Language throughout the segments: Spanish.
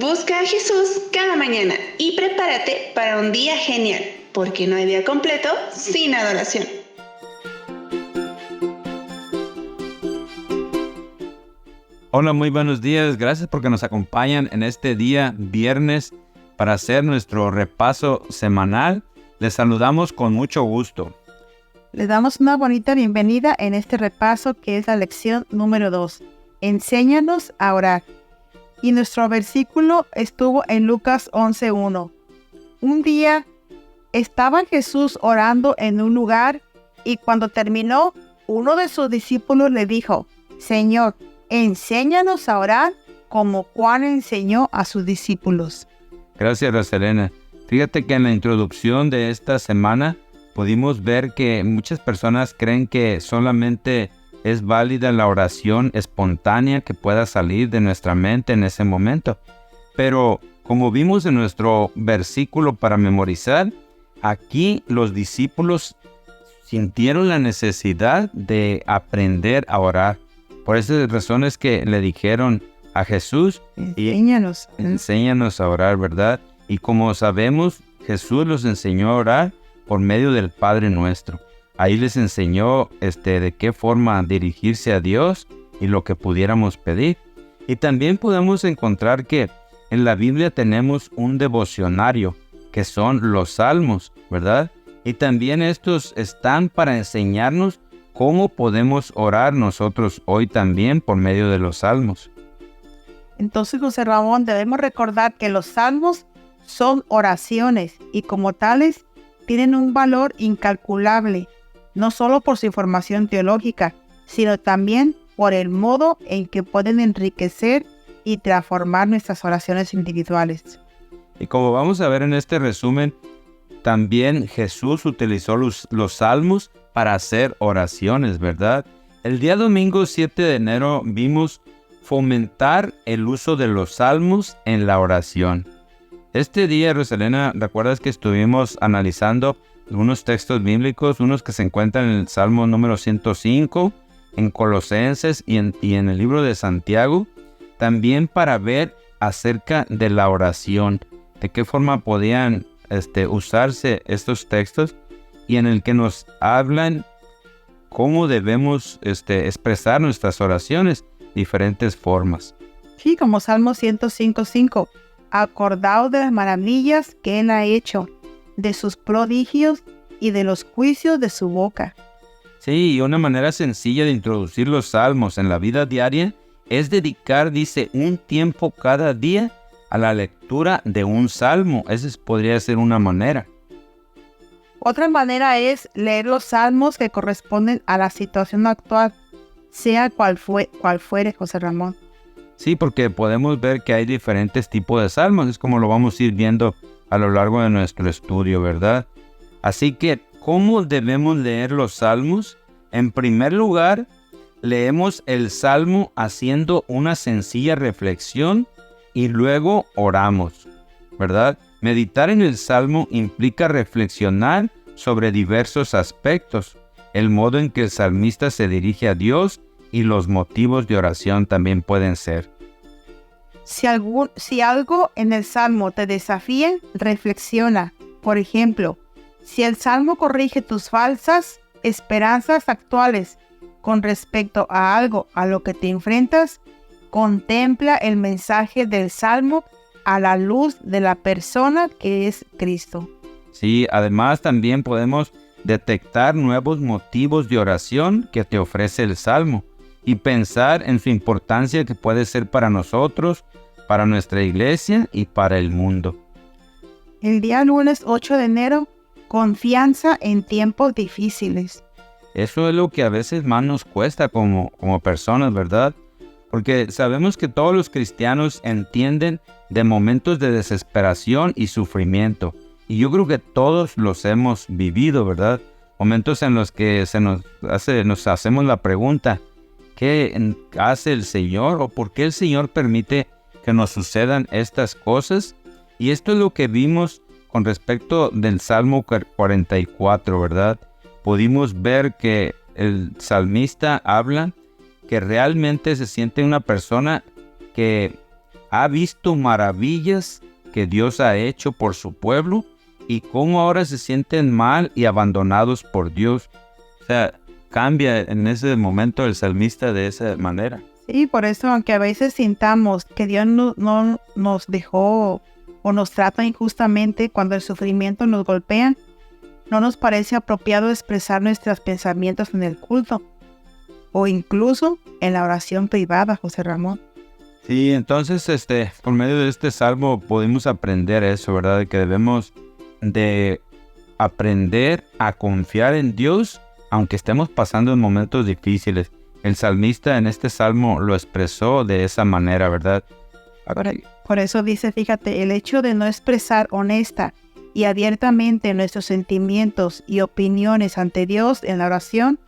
Busca a Jesús cada mañana y prepárate para un día genial, porque no hay día completo sin adoración. Hola, muy buenos días. Gracias porque nos acompañan en este día viernes para hacer nuestro repaso semanal. Les saludamos con mucho gusto. Les damos una bonita bienvenida en este repaso que es la lección número 2. Enséñanos a orar. Y nuestro versículo estuvo en Lucas 11:1. Un día estaba Jesús orando en un lugar y cuando terminó, uno de sus discípulos le dijo: Señor, enséñanos a orar como Juan enseñó a sus discípulos. Gracias, Roselena. Fíjate que en la introducción de esta semana pudimos ver que muchas personas creen que solamente es válida la oración espontánea que pueda salir de nuestra mente en ese momento. Pero como vimos en nuestro versículo para memorizar, aquí los discípulos sintieron la necesidad de aprender a orar. Por esas razones que le dijeron a Jesús, enséñanos a orar, ¿verdad? Y como sabemos, Jesús los enseñó a orar por medio del Padre Nuestro. Ahí les enseñó de qué forma dirigirse a Dios y lo que pudiéramos pedir. Y también podemos encontrar que en la Biblia tenemos un devocionario, que son los Salmos, ¿verdad? Y también estos están para enseñarnos cómo podemos orar nosotros hoy también por medio de los Salmos. Entonces, José Ramón, debemos recordar que los Salmos son oraciones y como tales tienen un valor incalculable, no solo por su información teológica, sino también por el modo en que pueden enriquecer y transformar nuestras oraciones individuales. Y como vamos a ver en este resumen, también Jesús utilizó los salmos para hacer oraciones, ¿verdad? El día domingo 7 de enero vimos fomentar el uso de los salmos en la oración. Este día, Roselena, ¿recuerdas que estuvimos analizando algunos textos bíblicos, unos que se encuentran en el Salmo número 105, en Colosenses y en el libro de Santiago? También para ver acerca de la oración, de qué forma podían usarse estos textos y en el que nos hablan cómo debemos expresar nuestras oraciones, diferentes formas. Sí, como Salmo 105:5. Acordaos de las maravillas que Él ha hecho, de sus prodigios y de los juicios de su boca. Sí, y una manera sencilla de introducir los salmos en la vida diaria es dedicar, dice, un tiempo cada día a la lectura de un salmo. Esa podría ser una manera. Otra manera es leer los salmos que corresponden a la situación actual, sea cual fuere, José Ramón. Sí, porque podemos ver que hay diferentes tipos de salmos, es como lo vamos a ir viendo a lo largo de nuestro estudio, ¿verdad? Así que, ¿cómo debemos leer los salmos? En primer lugar, leemos el salmo haciendo una sencilla reflexión y luego oramos, ¿verdad? Meditar en el salmo implica reflexionar sobre diversos aspectos, el modo en que el salmista se dirige a Dios y los motivos de oración también pueden ser. Si algo en el salmo te desafía, reflexiona. Por ejemplo, si el salmo corrige tus falsas esperanzas actuales con respecto a algo a lo que te enfrentas, contempla el mensaje del salmo a la luz de la persona que es Cristo. Sí, además también podemos detectar nuevos motivos de oración que te ofrece el salmo y pensar en su importancia que puede ser para nosotros, para nuestra iglesia y para el mundo. El día lunes 8 de enero, confianza en tiempos difíciles. Eso es lo que a veces más nos cuesta como personas, ¿verdad? Porque sabemos que todos los cristianos entienden de momentos de desesperación y sufrimiento. Y yo creo que todos los hemos vivido, ¿verdad? Momentos en los que nos hacemos la pregunta, ¿qué hace el Señor? ¿O por qué el Señor permite que nos sucedan estas cosas? Y esto es lo que vimos con respecto del Salmo 44, ¿verdad? Pudimos ver que el salmista habla que realmente se siente una persona que ha visto maravillas que Dios ha hecho por su pueblo y cómo ahora se sienten mal y abandonados por Dios. O sea, cambia en ese momento el salmista de esa manera. Sí, por eso, aunque a veces sintamos que Dios no nos dejó o nos trata injustamente cuando el sufrimiento nos golpea, no nos parece apropiado expresar nuestros pensamientos en el culto o incluso en la oración privada, José Ramón. Sí, entonces por medio de este salmo podemos aprender eso, ¿verdad? De que debemos de aprender a confiar en Dios aunque estemos pasando en momentos difíciles. El salmista en este salmo lo expresó de esa manera, ¿verdad? Por eso dice, fíjate, el hecho de no expresar honesta y abiertamente nuestros sentimientos y opiniones ante Dios en la oración,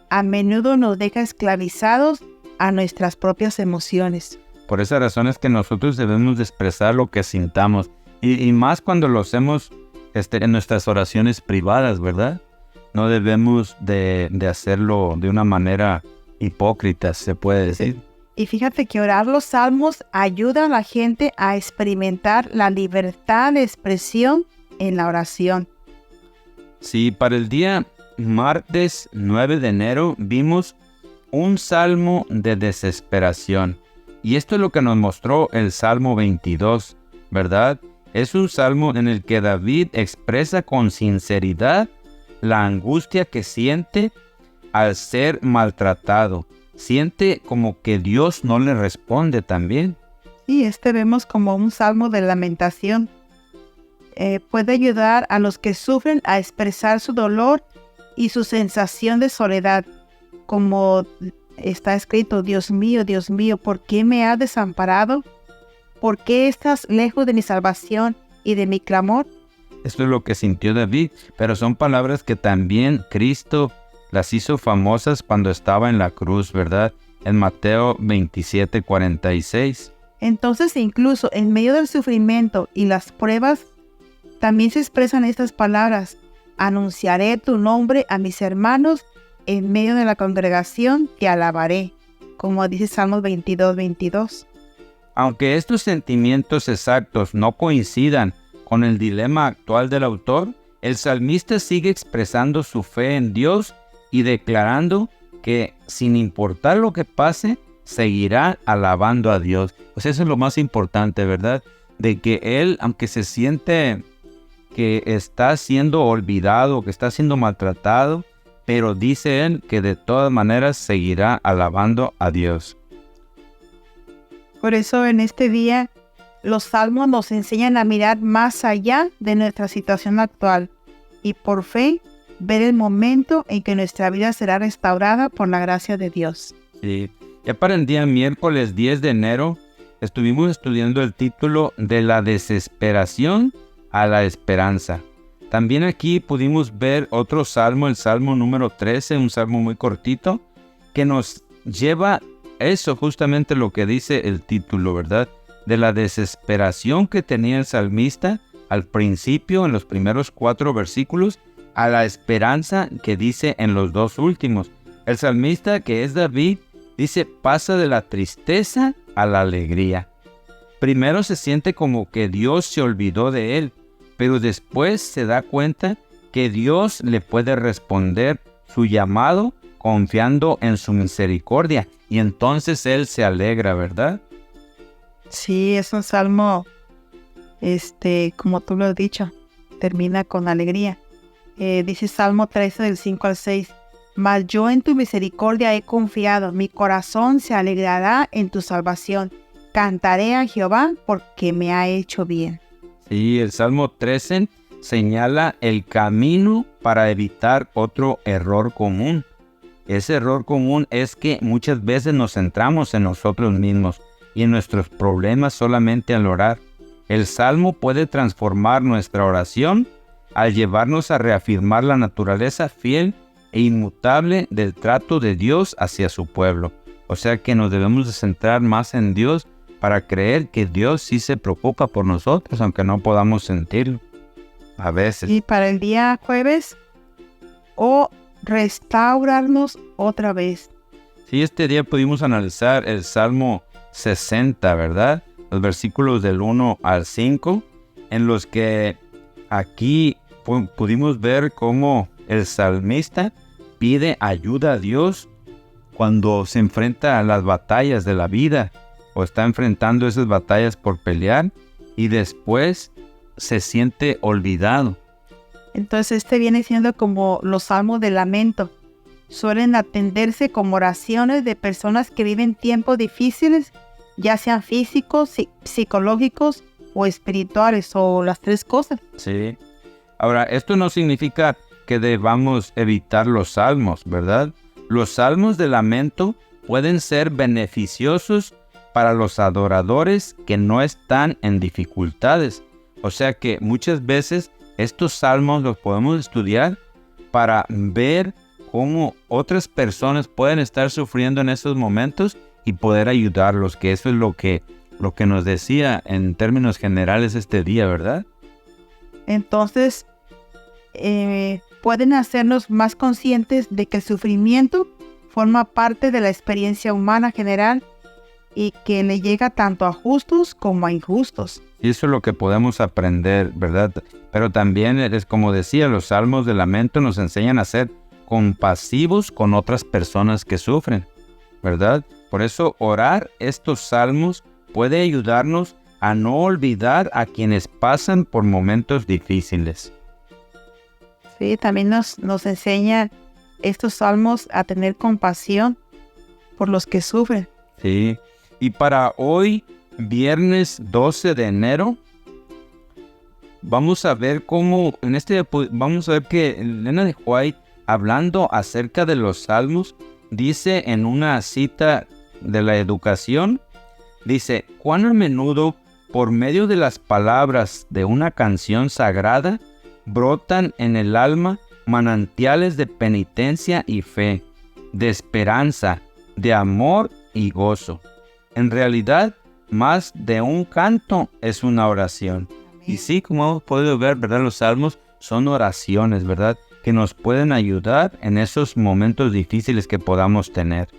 a menudo nos deja esclavizados a nuestras propias emociones. Por esa razón es que nosotros debemos de expresar lo que sintamos. Y más cuando lo hacemos en nuestras oraciones privadas, ¿verdad? No debemos de hacerlo de una manera hipócrita, se puede decir. Y fíjate que orar los salmos ayuda a la gente a experimentar la libertad de expresión en la oración. Sí, para el día martes 9 de enero vimos un salmo de desesperación. Y esto es lo que nos mostró el Salmo 22, ¿verdad? Es un salmo en el que David expresa con sinceridad la angustia que siente al ser maltratado. Siente como que Dios no le responde también. Sí, vemos como un salmo de lamentación. Puede ayudar a los que sufren a expresar su dolor y su sensación de soledad. Como está escrito, Dios mío, ¿por qué me has desamparado? ¿Por qué estás lejos de mi salvación y de mi clamor? Esto es lo que sintió David, pero son palabras que también Cristo las hizo famosas cuando estaba en la cruz, ¿verdad? En Mateo 27:46. Entonces, incluso en medio del sufrimiento y las pruebas, también se expresan estas palabras: anunciaré tu nombre a mis hermanos, en medio de la congregación te alabaré, como dice Salmos 22:22. Aunque estos sentimientos exactos no coincidan con el dilema actual del autor, el salmista sigue expresando su fe en Dios y declarando que sin importar lo que pase, seguirá alabando a Dios. Pues eso es lo más importante, ¿verdad? De que él, aunque se siente que está siendo olvidado, que está siendo maltratado, pero dice él que de todas maneras seguirá alabando a Dios. Por eso en este día los salmos nos enseñan a mirar más allá de nuestra situación actual y por fe ver el momento en que nuestra vida será restaurada por la gracia de Dios. Sí, ya para el día miércoles 10 de enero estuvimos estudiando el título de la desesperación a la esperanza. También aquí pudimos ver otro salmo, el Salmo número 13, un salmo muy cortito, que nos lleva eso, justamente lo que dice el título, ¿verdad? De la desesperación que tenía el salmista al principio, en los primeros 4 versículos, a la esperanza que dice en los 2 últimos. El salmista, que es David, dice, pasa de la tristeza a la alegría. Primero se siente como que Dios se olvidó de él, pero después se da cuenta que Dios le puede responder su llamado confiando en su misericordia. Y entonces él se alegra, ¿verdad? Sí, es un salmo, como tú lo has dicho, termina con alegría. Dice Salmo 13 del 5 al 6. Mas yo en tu misericordia he confiado, mi corazón se alegrará en tu salvación. Cantaré a Jehová porque me ha hecho bien. Sí, el Salmo 13 señala el camino para evitar otro error común. Ese error común es que muchas veces nos centramos en nosotros mismos y en nuestros problemas solamente al orar. El Salmo puede transformar nuestra oración al llevarnos a reafirmar la naturaleza fiel e inmutable del trato de Dios hacia su pueblo. O sea que nos debemos de centrar más en Dios para creer que Dios sí se preocupa por nosotros, aunque no podamos sentirlo a veces. Y para el día jueves, restaurarnos otra vez. Sí, este día pudimos analizar el Salmo 60, ¿verdad? los versículos del 1 al 5, en los que aquí pudimos ver cómo el salmista pide ayuda a Dios cuando se enfrenta a las batallas de la vida o está enfrentando esas batallas por pelear y después se siente olvidado. Entonces viene siendo como los salmos de lamento. Suelen atenderse como oraciones de personas que viven tiempos difíciles, ya sean físicos, psicológicos o espirituales, o las tres cosas. Sí. Ahora, esto no significa que debamos evitar los salmos, ¿verdad? Los salmos de lamento pueden ser beneficiosos para los adoradores que no están en dificultades. O sea que muchas veces estos salmos los podemos estudiar para ver cómo otras personas pueden estar sufriendo en esos momentos y poder ayudarlos, que eso es lo que nos decía en términos generales este día, ¿verdad? Entonces, pueden hacernos más conscientes de que el sufrimiento forma parte de la experiencia humana general y que le llega tanto a justos como a injustos. Y eso es lo que podemos aprender, ¿verdad? Pero también es como decía, los salmos de lamento nos enseñan a ser compasivos con otras personas que sufren, ¿verdad? Por eso orar estos salmos puede ayudarnos a no olvidar a quienes pasan por momentos difíciles. Sí, también nos enseña estos salmos a tener compasión por los que sufren. Sí, y para hoy, viernes 12 de enero, vamos a ver que Elena de White, hablando acerca de los salmos, dice en una cita de la educación, dice, cuán a menudo por medio de las palabras de una canción sagrada brotan en el alma manantiales de penitencia y fe, de esperanza, de amor y gozo. En realidad, más de un canto es una oración. Y sí, como hemos podido ver, ¿verdad? Los salmos son oraciones, ¿verdad? Que nos pueden ayudar en esos momentos difíciles que podamos tener.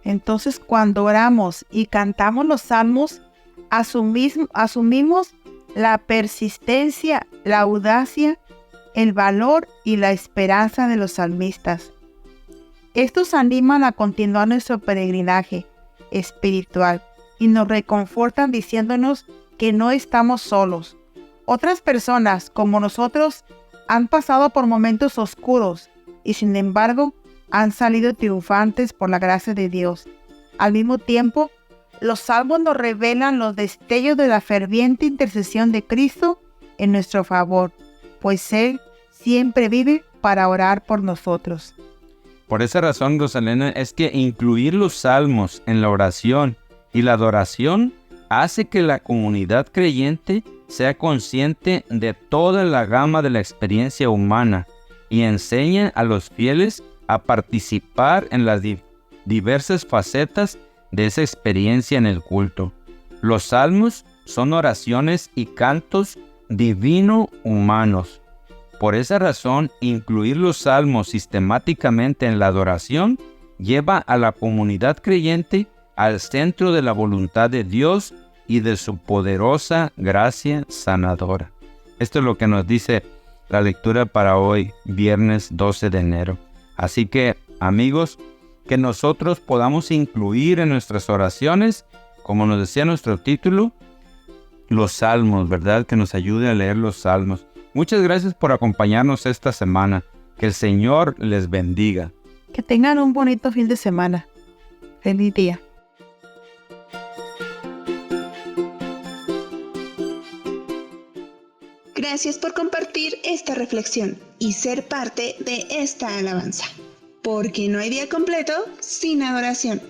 Entonces, cuando oramos y cantamos los salmos, asumimos la persistencia, la audacia, el valor y la esperanza de los salmistas. Estos animan a continuar nuestro peregrinaje espiritual y nos reconfortan diciéndonos que no estamos solos. Otras personas como nosotros han pasado por momentos oscuros y sin embargo han salido triunfantes por la gracia de Dios. Al mismo tiempo, los salmos nos revelan los destellos de la ferviente intercesión de Cristo en nuestro favor, pues Él siempre vive para orar por nosotros. Por esa razón, Rosalena, es que incluir los salmos en la oración y la adoración hace que la comunidad creyente sea consciente de toda la gama de la experiencia humana y enseña a los fieles a participar en las diversas facetas de esa experiencia en el culto. Los salmos son oraciones y cantos divino-humanos. Por esa razón, incluir los salmos sistemáticamente en la adoración lleva a la comunidad creyente al centro de la voluntad de Dios y de su poderosa gracia sanadora. Esto es lo que nos dice la lectura para hoy, viernes 12 de enero. Así que, amigos, que nosotros podamos incluir en nuestras oraciones, como nos decía nuestro título, los salmos, ¿verdad? Que nos ayude a leer los salmos. Muchas gracias por acompañarnos esta semana. Que el Señor les bendiga. Que tengan un bonito fin de semana. Feliz día. Gracias por compartir esta reflexión y ser parte de esta alabanza. Porque no hay día completo sin adoración.